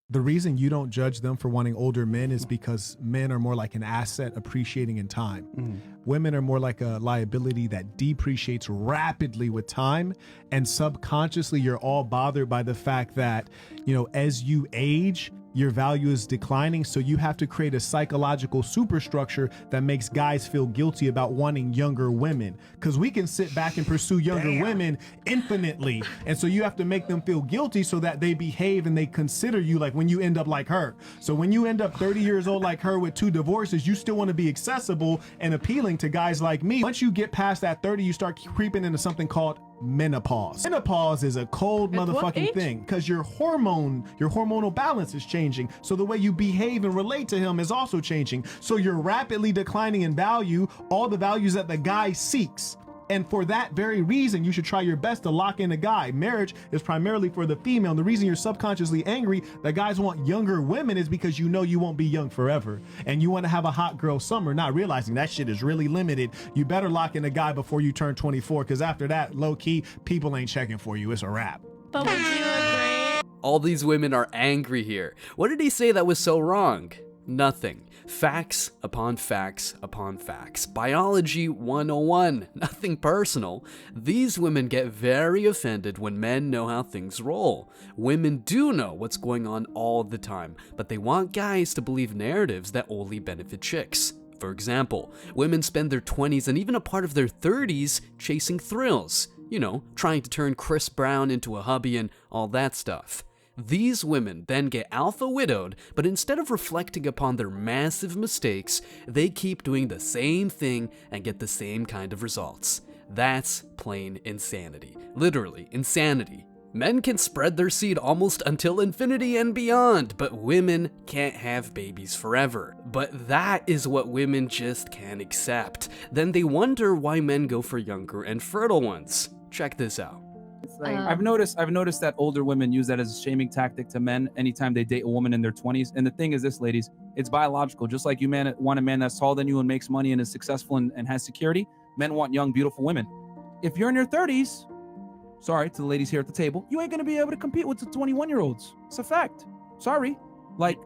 The reason you don't judge them for wanting older men is because men are more like an asset appreciating in time. Women are more like a liability that depreciates rapidly with time. And subconsciously, you're all bothered by the fact that, as you age, your value is declining. So you have to create a psychological superstructure that makes guys feel guilty about wanting younger women. Because we can sit back and pursue younger women infinitely. And so you have to make them feel guilty so that they behave and they consider you like when you end up like her. So when you end up 30 years old like her with 2 divorces, you still want to be accessible and appealing to guys like me. Once you get past that 30, you start creeping into something called menopause. Menopause is a cold motherfucking thing because your hormonal balance is changing. So the way you behave and relate to him is also changing. So you're rapidly declining in value, all the values that the guy seeks. And for that very reason, you should try your best to lock in a guy. Marriage is primarily for the female. And the reason you're subconsciously angry that guys want younger women is because you know you won't be young forever. And you want to have a hot girl summer, not realizing that shit is really limited. You better lock in a guy before you turn 24, because after that, low key, people ain't checking for you. It's a wrap. But would you agree? All these women are angry here. What did he say that was so wrong? Nothing. Facts upon facts upon facts. Biology 101. Nothing personal. These women get very offended when men know how things roll. Women do know what's going on all the time, but they want guys to believe narratives that only benefit chicks. For example, women spend their 20s and even a part of their 30s chasing thrills. Trying to turn Chris Brown into a hubby and all that stuff. These women then get alpha widowed, but instead of reflecting upon their massive mistakes, they keep doing the same thing and get the same kind of results. That's plain insanity. Literally, insanity. Men can spread their seed almost until infinity and beyond, but women can't have babies forever. But that is what women just can't accept. Then they wonder why men go for younger and fertile ones. Check this out. I've noticed that older women use that as a shaming tactic to men anytime they date a woman in their 20s. And the thing is this, ladies, it's biological. Just like you want a man that's taller than you and makes money and is successful and has security, men want young, beautiful women. If you're in your 30s, sorry to the ladies here at the table, you ain't going to be able to compete with the 21-year-olds. It's a fact. Sorry. Like,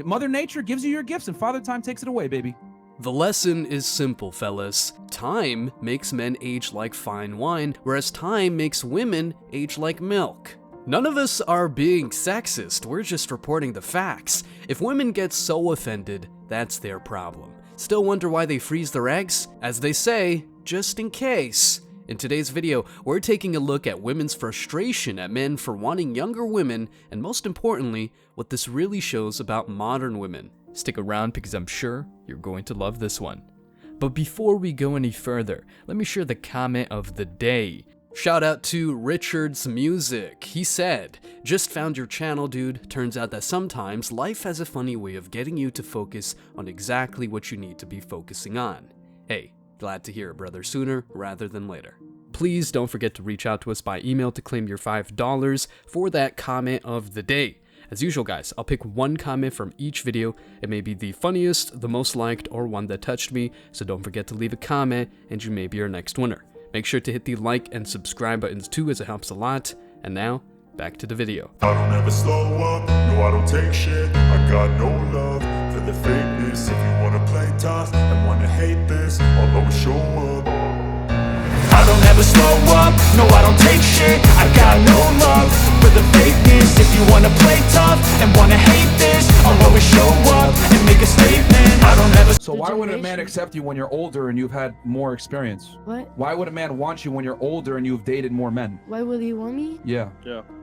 Mother Nature gives you your gifts and Father Time takes it away, baby. The lesson is simple, fellas. Time makes men age like fine wine, whereas time makes women age like milk. None of us are being sexist, we're just reporting the facts. If women get so offended, that's their problem. Still wonder why they freeze their eggs? As they say, just in case. In today's video, we're taking a look at women's frustration at men for wanting younger women, and most importantly, what this really shows about modern women. Stick around because I'm sure you're going to love this one. But before we go any further, let me share the comment of the day. Shout out to Richard's Music. He said, "Just found your channel, dude. Turns out that sometimes life has a funny way of getting you to focus on exactly what you need to be focusing on. Hey, glad to hear it, brother, sooner rather than later." Please don't forget to reach out to us by email to claim your $5 for that comment of the day. As usual, guys, I'll pick one comment from each video. It may be the funniest, the most liked, or one that touched me, so don't forget to leave a comment and you may be our next winner. Make sure to hit the like and subscribe buttons too, as it helps a lot. And now, back to the video. I don't ever slow up, no I don't take shit. I got no love for the fakeness. If you wanna play tough and wanna hate this, I'll always show up. I don't ever slow up, no I don't take shit. I got no love for the fakeness. If you wanna play tough and wanna hate this, I'll always show up and make a statement. I don't ever. So why would a man accept you when you're older and you've had more experience? What? Why would a man want you when you're older and you've dated more men? Why will he want me? Yeah.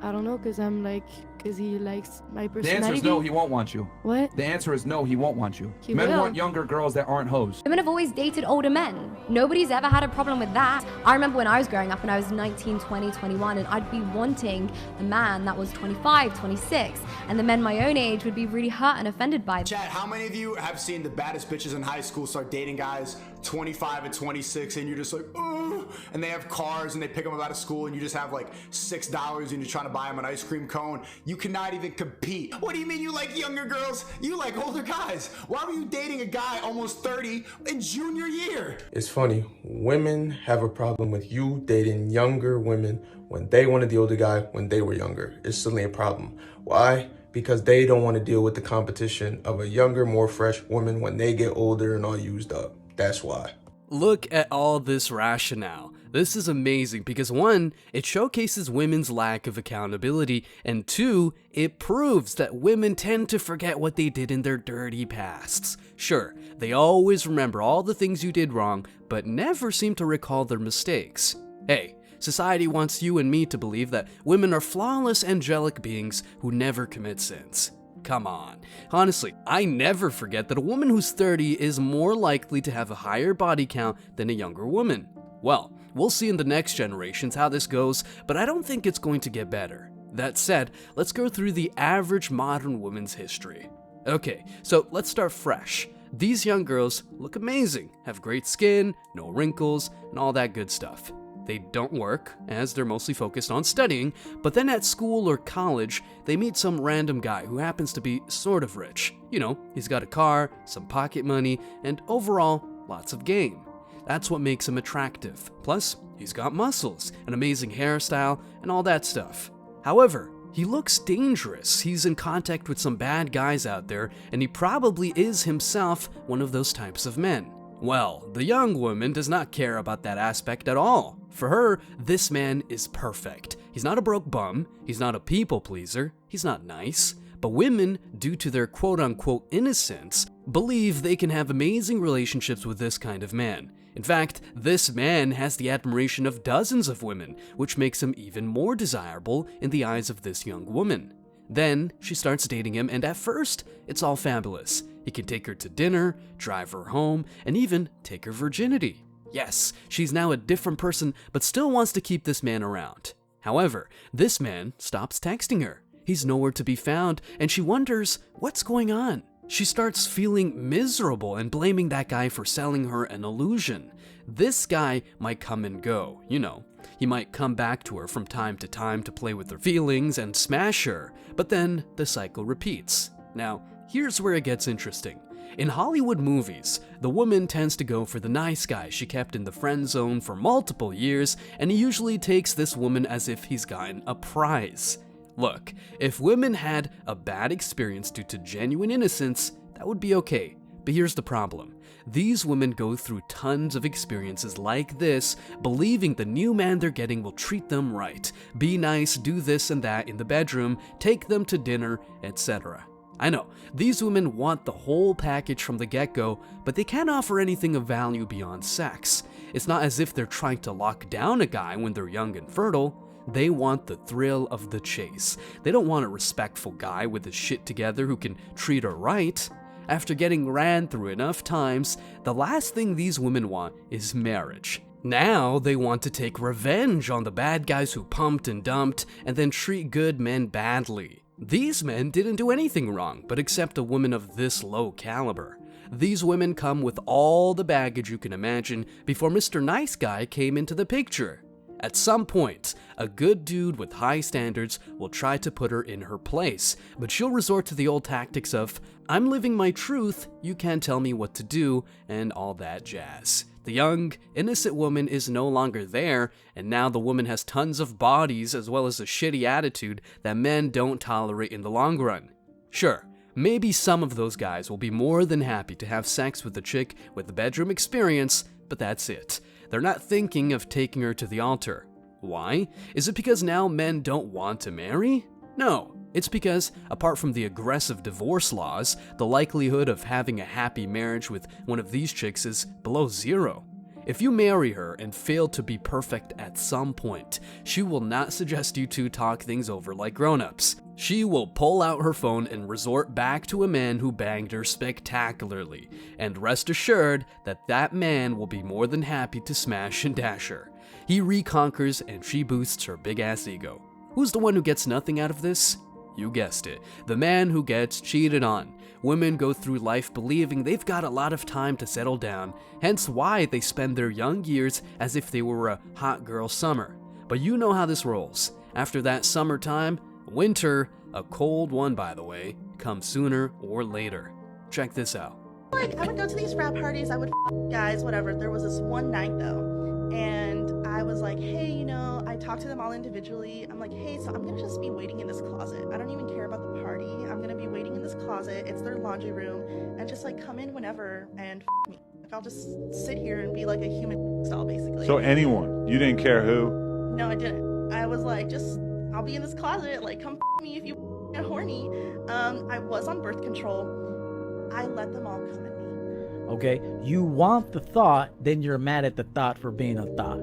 I don't know, because he likes my The personality. answer is no, he won't want you. What? The answer is no, he won't want you. He Men will. want younger girls that aren't hoes. Women have always dated older men. Nobody's ever had a problem with that. I remember when I was growing up and I was 19, 20, 21, and I'd be wanting a man that was 25, 26, and the men my own age would be really hurt and offended by that. Chad, how many of you have seen the baddest bitches in high school start dating guys 25 and 26 and you're just like, oh, and they have cars and they pick them up out of school and you just have like $6 and you're trying to buy them an ice cream cone? You cannot even compete. What do you mean you like younger girls? You like older guys. Why were you dating a guy almost 30 in junior year? It's funny, women have a problem with you dating younger women when they wanted the older guy when they were younger. It's suddenly a problem. Why? because they don't want to deal with the competition of a younger, more fresh woman when they get older and all used up. That's why. Look at all this rationale. This is amazing because 1, it showcases women's lack of accountability, and 2, it proves that women tend to forget what they did in their dirty pasts. Sure, they always remember all the things you did wrong, but never seem to recall their mistakes. Hey, society wants you and me to believe that women are flawless, angelic beings who never commit sins. Come on. Honestly, I never forget that a woman who's 30 is more likely to have a higher body count than a younger woman. Well, we'll see in the next generations how this goes, but I don't think it's going to get better. That said, let's go through the average modern woman's history. Okay, so let's start fresh. These young girls look amazing, have great skin, no wrinkles, and all that good stuff. They don't work, as they're mostly focused on studying, but then at school or college, they meet some random guy who happens to be sort of rich. You know, he's got a car, some pocket money, and overall, lots of game. That's what makes him attractive. Plus, he's got muscles, an amazing hairstyle, and all that stuff. However, he looks dangerous. He's in contact with some bad guys out there, and he probably is himself one of those types of men. Well, the young woman does not care about that aspect at all. For her, this man is perfect. He's not a broke bum, he's not a people pleaser, he's not nice. But women, due to their quote-unquote innocence, believe they can have amazing relationships with this kind of man. In fact, this man has the admiration of dozens of women, which makes him even more desirable in the eyes of this young woman. Then, she starts dating him, and at first, it's all fabulous. He can take her to dinner, drive her home, and even take her virginity. Yes, she's now a different person, but still wants to keep this man around. However, this man stops texting her. He's nowhere to be found, and she wonders what's going on. She starts feeling miserable and blaming that guy for selling her an illusion. This guy might come and go, you know. He might come back to her from time to time to play with her feelings and smash her, but then the cycle repeats. Now, here's where it gets interesting. In Hollywood movies, the woman tends to go for the nice guy she kept in the friend zone for multiple years, and he usually takes this woman as if he's gotten a prize. Look, if women had a bad experience due to genuine innocence, that would be okay. But here's the problem. These women go through tons of experiences like this, believing the new man they're getting will treat them right, be nice, do this and that in the bedroom, take them to dinner, etc. I know, these women want the whole package from the get-go, but they can't offer anything of value beyond sex. It's not as if they're trying to lock down a guy when they're young and fertile. They want the thrill of the chase. They don't want a respectful guy with his shit together who can treat her right. After getting ran through enough times, the last thing these women want is marriage. Now they want to take revenge on the bad guys who pumped and dumped and then treat good men badly. These men didn't do anything wrong but accept a woman of this low caliber. These women come with all the baggage you can imagine before Mr. Nice Guy came into the picture. At some point, a good dude with high standards will try to put her in her place, but she'll resort to the old tactics of, I'm living my truth, you can't tell me what to do, and all that jazz. The young, innocent woman is no longer there, and now the woman has tons of bodies as well as a shitty attitude that men don't tolerate in the long run. Sure, maybe some of those guys will be more than happy to have sex with a chick with bedroom experience, but that's it. They're not thinking of taking her to the altar. Why? Is it because now men don't want to marry? No, it's because, apart from the aggressive divorce laws, the likelihood of having a happy marriage with one of these chicks is below zero. If you marry her and fail to be perfect at some point, she will not suggest you two talk things over like grown-ups. She will pull out her phone and resort back to a man who banged her spectacularly, and rest assured that that man will be more than happy to smash and dash her. He reconquers and she boosts her big-ass ego. Who's the one who gets nothing out of this? You guessed it, the man who gets cheated on. Women go through life believing they've got a lot of time to settle down, hence why they spend their young years as if they were a hot girl summer. But you know how this rolls. After that summertime, winter, a cold one by the way, comes sooner or later. Check this out. Like, I would go to these frat parties, I would guys, whatever. There was this one night though, and I was like, hey, you know, I I talk to them all individually. I'm like, hey, so I'm gonna just be waiting in this closet. I don't even care about the party. I'm gonna be waiting in this closet. It's their laundry room, and just like come in whenever and me. Like I'll just sit here and be like a human style, basically. So anyone, you didn't care who? No, I didn't. I was like, just I'll be in this closet. Like come me if you get horny. I was on birth control. I let them all come at me. Okay, you want the thought, then you're mad at the thought for being a thought.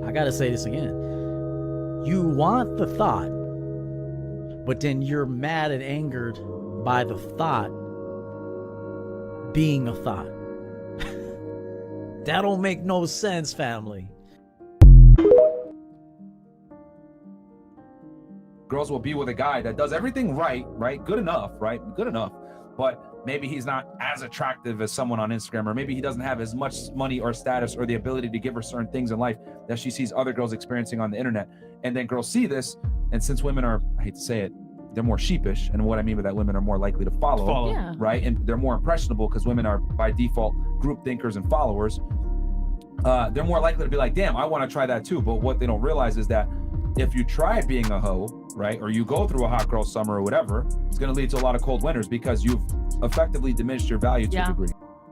I gotta say this again. You want the thought, but then you're mad and angered by the thought being a thought. That don't make no sense, family. Girls will be with a guy that does everything right, good enough, but maybe he's not as attractive as someone on Instagram, or maybe he doesn't have as much money or status or the ability to give her certain things in life that she sees other girls experiencing on the internet. And then girls see this, and since women are, I hate to say it, they're more sheepish, and what I mean by that, women are more likely to follow. Yeah. Right? And they're more impressionable because women are by default group thinkers and followers. They're more likely to be like, damn, I want to try that too. But what they don't realize is that if you try being a hoe, right, or you go through a hot girl summer or whatever, it's going to lead to a lot of cold winters because you've effectively diminished your value to a degree.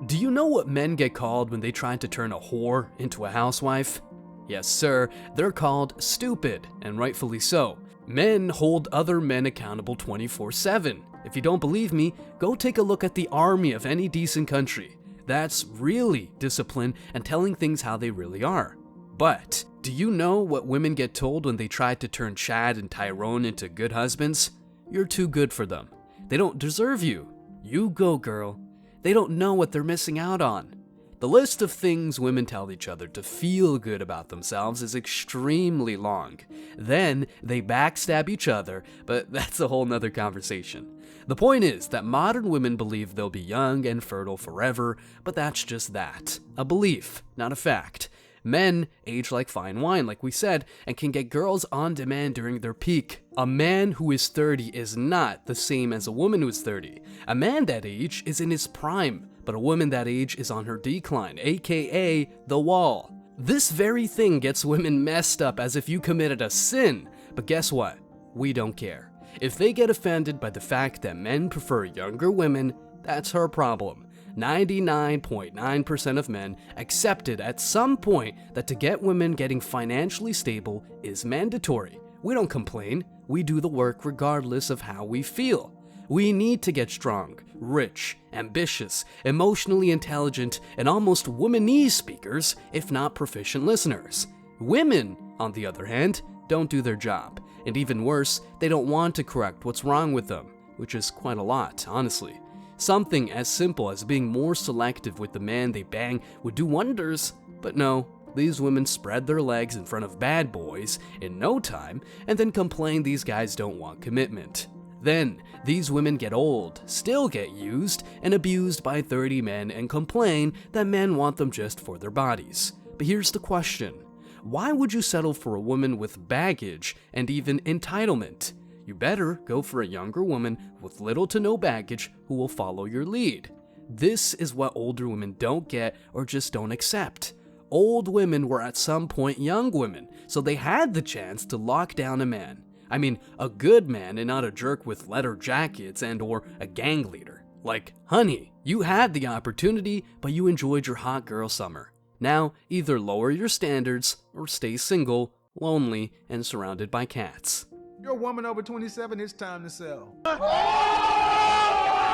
Do you know what men get called when they try to turn a whore into a housewife? Yes, sir, they're called stupid, and rightfully so. Men hold other men accountable 24/7. If you don't believe me, go take a look at the army of any decent country. That's really discipline and telling things how they really are. But do you know what women get told when they try to turn Chad and Tyrone into good husbands? You're too good for them. They don't deserve you. You go, girl. They don't know what they're missing out on. The list of things women tell each other to feel good about themselves is extremely long. Then they backstab each other, but that's a whole nother conversation. The point is that modern women believe they'll be young and fertile forever, but that's just that. A belief, not a fact. Men age like fine wine, like we said, and can get girls on demand during their peak. A man who is 30 is not the same as a woman who is 30. A man that age is in his prime, but a woman that age is on her decline, aka the wall. This very thing gets women messed up as if you committed a sin, but guess what? We don't care. If they get offended by the fact that men prefer younger women, that's her problem. 99.9% of men accepted at some point that to get women getting financially stable is mandatory. We don't complain, we do the work regardless of how we feel. We need to get strong, rich, ambitious, emotionally intelligent, and almost womanese speakers, if not proficient listeners. Women, on the other hand, don't do their job, and even worse, they don't want to correct what's wrong with them, which is quite a lot, honestly. Something as simple as being more selective with the man they bang would do wonders, but no, these women spread their legs in front of bad boys in no time and then complain these guys don't want commitment. Then, these women get old, still get used and abused by 30 men and complain that men want them just for their bodies. But here's the question. Why would you settle for a woman with baggage and even entitlement? You better go for a younger woman with little to no baggage who will follow your lead. This is what older women don't get or just don't accept. Old women were at some point young women, so they had the chance to lock down a man. I mean, a good man and not a jerk with leather jackets and or a gang leader. Like, honey, you had the opportunity, but you enjoyed your hot girl summer. Now, either lower your standards or stay single, lonely, and surrounded by cats. If you're a woman over 27, it's time to sell.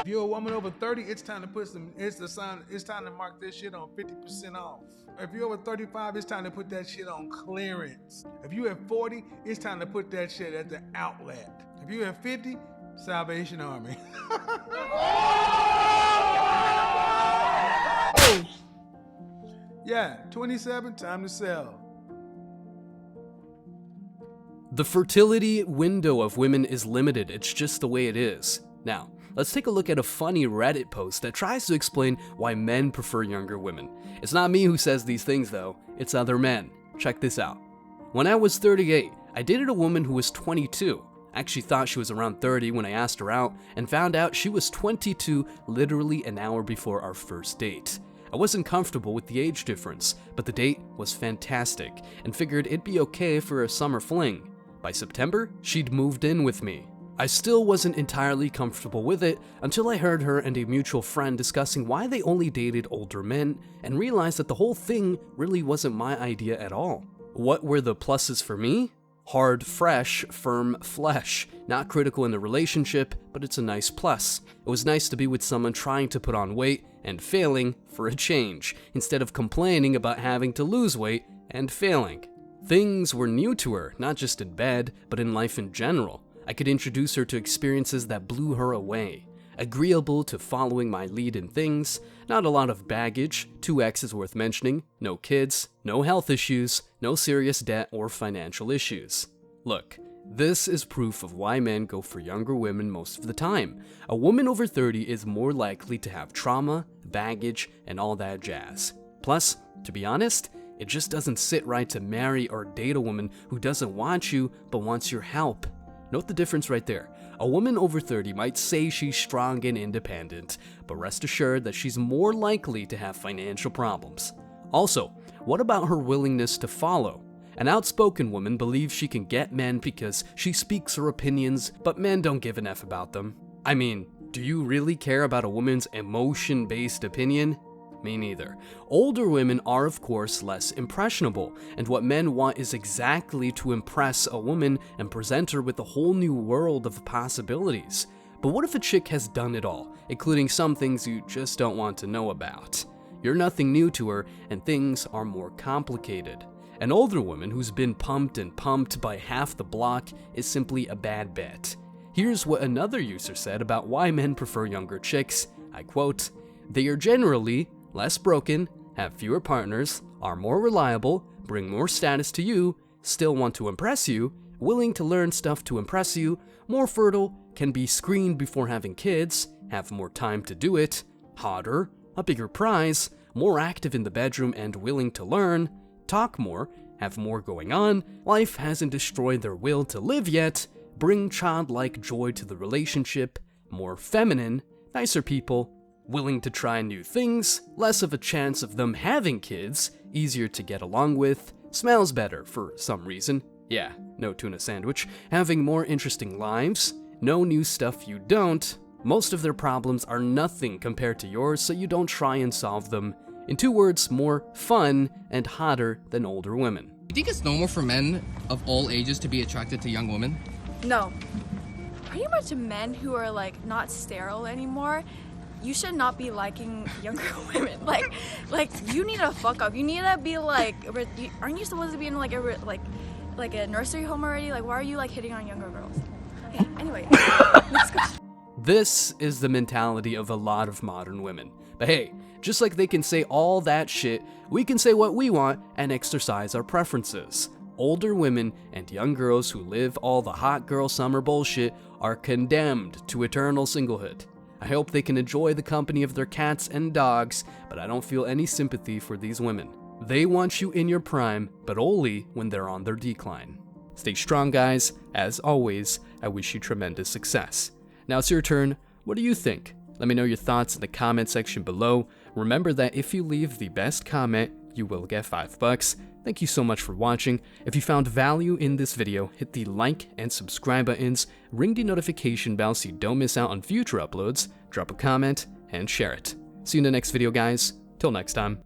If you're a woman over 30, it's time to it's time to mark this shit on 50% off. If you're over 35, it's time to put that shit on clearance. If you at 40, it's time to put that shit at the outlet. If you at 50, Salvation Army. Yeah, 27, time to sell. The fertility window of women is limited, it's just the way it is. Now, let's take a look at a funny Reddit post that tries to explain why men prefer younger women. It's not me who says these things though, it's other men. Check this out. When I was 38, I dated a woman who was 22. I actually thought she was around 30 when I asked her out and found out she was 22 literally an hour before our first date. I wasn't comfortable with the age difference, but the date was fantastic and figured it'd be okay for a summer fling. By September, she'd moved in with me. I still wasn't entirely comfortable with it until I heard her and a mutual friend discussing why they only dated older men and realized that the whole thing really wasn't my idea at all. What were the pluses for me? Hard, fresh, firm flesh. Not critical in the relationship, but it's a nice plus. It was nice to be with someone trying to put on weight and failing for a change, instead of complaining about having to lose weight and failing. Things were new to her, not just in bed, but in life in general. I could introduce her to experiences that blew her away. Agreeable to following my lead in things, not a lot of baggage, 2 exes worth mentioning, no kids, no health issues, no serious debt or financial issues. Look, this is proof of why men go for younger women most of the time. A woman over 30 is more likely to have trauma, baggage, and all that jazz. Plus, to be honest, it just doesn't sit right to marry or date a woman who doesn't want you but wants your help. Note the difference right there. A woman over 30 might say she's strong and independent, but rest assured that she's more likely to have financial problems. Also, what about her willingness to follow? An outspoken woman believes she can get men because she speaks her opinions, but men don't give an F about them. I mean, do you really care about a woman's emotion-based opinion? Me neither. Older women are of course less impressionable, and what men want is exactly to impress a woman and present her with a whole new world of possibilities. But what if a chick has done it all, including some things you just don't want to know about? You're nothing new to her, and things are more complicated. An older woman who's been pumped and pumped by half the block is simply a bad bet. Here's what another user said about why men prefer younger chicks. I quote, "They are generally less broken, have fewer partners, are more reliable, bring more status to you, still want to impress you, willing to learn stuff to impress you, more fertile, can be screened before having kids, have more time to do it, hotter, a bigger prize, more active in the bedroom and willing to learn, talk more, have more going on, life hasn't destroyed their will to live yet, bring childlike joy to the relationship, more feminine, nicer people, willing to try new things, less of a chance of them having kids, easier to get along with, smells better for some reason, yeah, no tuna sandwich, having more interesting lives, no new stuff you don't, most of their problems are nothing compared to yours, so you don't try and solve them. In 2 words, more fun and hotter than older women." Do you think it's normal for men of all ages to be attracted to young women? No. Pretty much men who are like not sterile anymore, you should not be liking younger women. Like you need to fuck up. You need to be like, aren't you supposed to be in like a nursery home already? Like, why are you like hitting on younger girls? Okay, anyway, next question. This is the mentality of a lot of modern women. But hey, just like they can say all that shit, we can say what we want and exercise our preferences. Older women and young girls who live all the hot girl summer bullshit are condemned to eternal singlehood. I hope they can enjoy the company of their cats and dogs, but I don't feel any sympathy for these women. They want you in your prime, but only when they're on their decline. Stay strong, guys. As always, I wish you tremendous success. Now it's your turn. What do you think? Let me know your thoughts in the comment section below. Remember that if you leave the best comment, you will get $5. Thank you so much for watching. If you found value in this video, hit the like and subscribe buttons, ring the notification bell so you don't miss out on future uploads, drop a comment, and share it. See you in the next video, guys. Till next time.